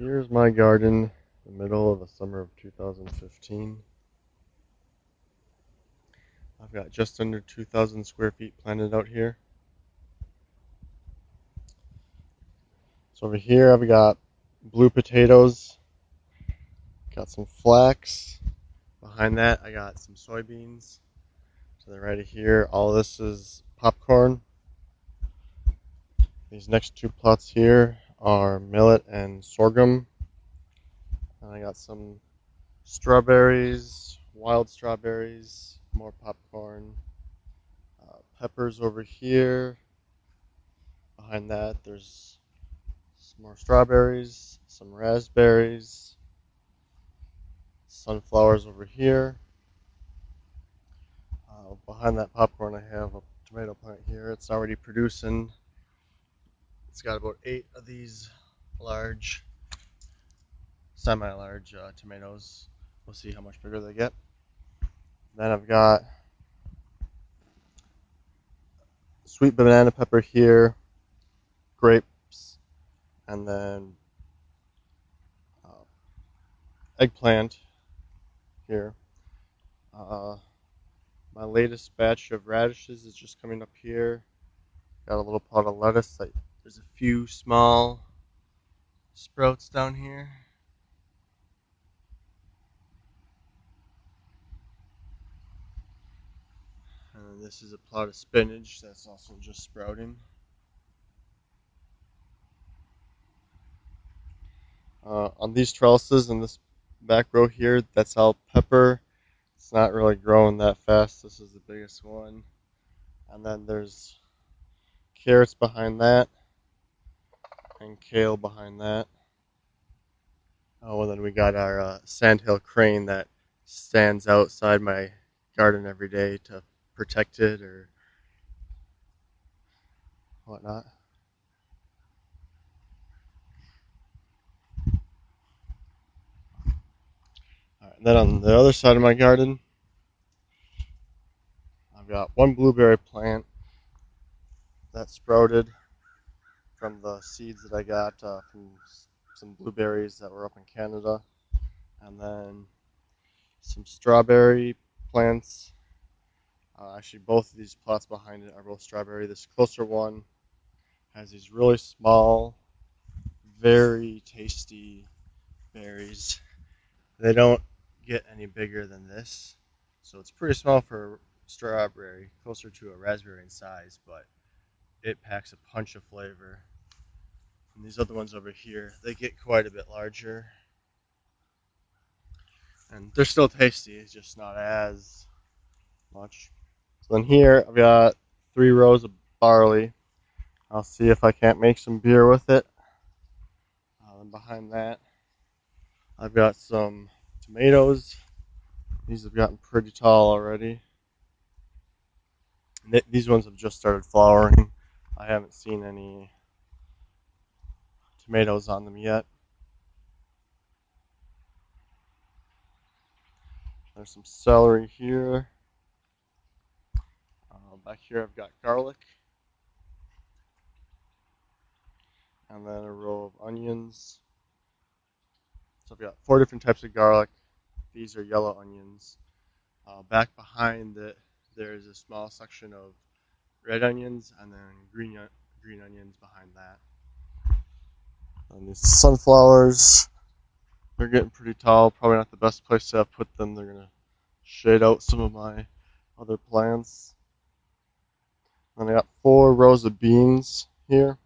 Here's my garden in the middle of the summer of 2015. I've got just under 2,000 square feet planted out here. So over here I've got blue potatoes, got some flax. Behind that I got some soybeans. To the right of here, all this is popcorn. These next two plots here are millet and sorghum. And I got some strawberries, wild strawberries, more popcorn, peppers over here. Behind that, there's some more strawberries, some raspberries, sunflowers over here. Behind that popcorn, I have a tomato plant here. It's already producing. It's got about 8 of these large, semi-large tomatoes. We'll see how much bigger they get. Then I've got sweet banana pepper here, grapes, and then eggplant here. My latest batch of radishes is just coming up here. Got a little pot of lettuce. There's a few small sprouts down here. And this is a plot of spinach that's also just sprouting. On these trellises in this back row here, that's all pepper. It's not really growing that fast. This is the biggest one. And then there's carrots behind that and kale behind that. Oh, and then we got our sandhill crane that stands outside my garden every day to protect it or whatnot. All right, then on the other side of my garden, I've got one blueberry plant that sprouted from the seeds that I got from some blueberries that were up in Canada, and then some strawberry plants. Actually, both of these plots behind it are both strawberry. This closer one has these really small, very tasty berries. They don't get any bigger than this, so it's pretty small for strawberry, closer to a raspberry in size, but it packs a punch of flavor. And these other ones over here, they get quite a bit larger, and they're still tasty, it's just not as much. So then here I've got 3 rows of barley. I'll see if I can't make some beer with it. And behind that I've got some tomatoes. These have gotten pretty tall already. These ones have just started flowering. I haven't seen any tomatoes on them yet. There's some celery here. Back here I've got garlic. And then a row of onions. So I've got 4 different types of garlic. These are yellow onions. Back behind it, there's a small section of red onions and then green onions behind that. And these sunflowers, they're getting pretty tall. Probably not the best place to put them. They're going to shade out some of my other plants. And I got 4 rows of beans here.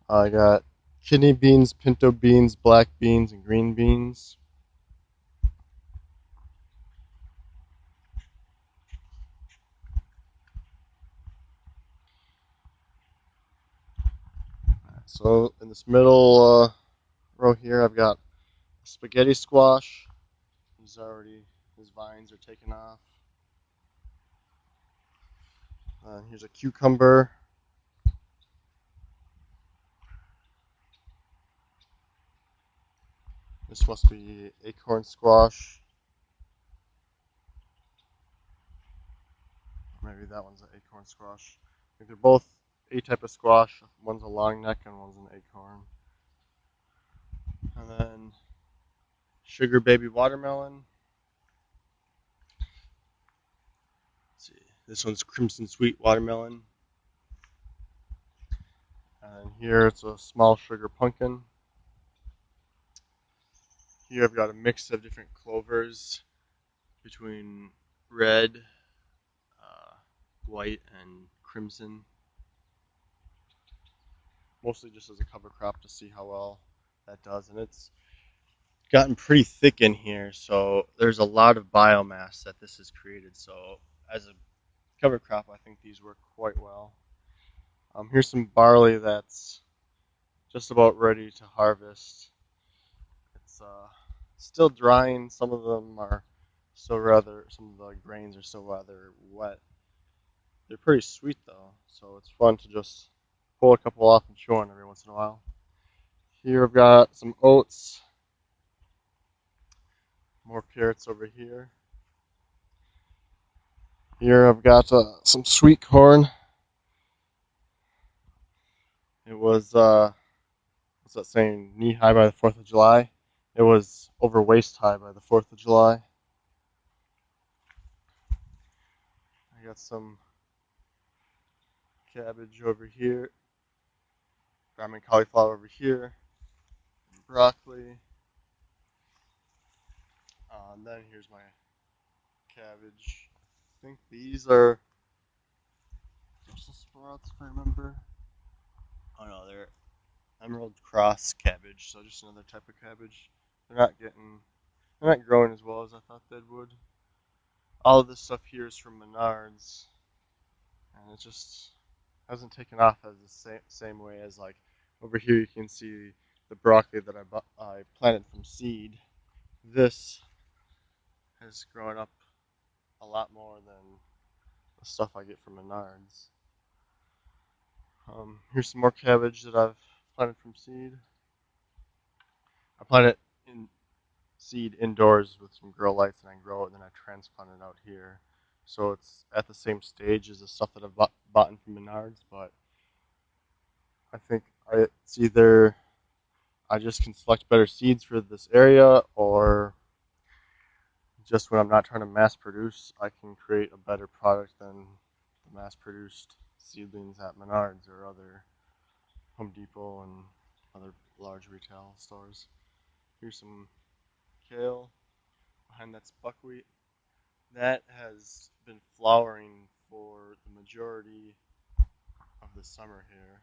I got kidney beans, pinto beans, black beans, and green beans. So in this middle row here, I've got spaghetti squash. His vines are taken off. Here's a cucumber. This must be acorn squash. Maybe that one's an acorn squash. I think they're both a type of squash. One's a long neck and one's an acorn. And then sugar baby watermelon. Let's see, this one's crimson sweet watermelon. And here it's a small sugar pumpkin. Here I've got a mix of different clovers between red, uh, white, and crimson. Mostly just as a cover crop to see how well that does. And it's gotten pretty thick in here, so there's a lot of biomass that this has created. So as a cover crop, I think these work quite well. Here's some barley that's just about ready to harvest. It's still drying. Some of them are some of the grains are still rather wet. They're pretty sweet though, so it's fun to just pull a couple off and chew on every once in a while. Here I've got some oats, more carrots over here. Here I've got some sweet corn. It was, what's that saying, knee high by the 4th of July? It was over waist high by the 4th of July. I got some cabbage over here, cauliflower over here, broccoli. And then here's my cabbage. I think these are Brussels sprouts, if I remember. Oh no, they're emerald cross cabbage, so just another type of cabbage. They're not growing as well as I thought they would. All of this stuff here is from Menards, and it just hasn't taken off as the same way as like over here. You can see the broccoli that I planted from seed. This has grown up a lot more than the stuff I get from Menards. Here's some more cabbage that I've planted from seed. I planted it in seed indoors with some grow lights, and I grow it, and then I transplant it out here. So it's at the same stage as the stuff that I've bought from Menards, but I think it's either I just can select better seeds for this area, or just when I'm not trying to mass produce, I can create a better product than the mass produced seedlings at Menards or other Home Depot and other large retail stores. Here's some kale. Behind that's buckwheat. That has been flowering for the majority of the summer here.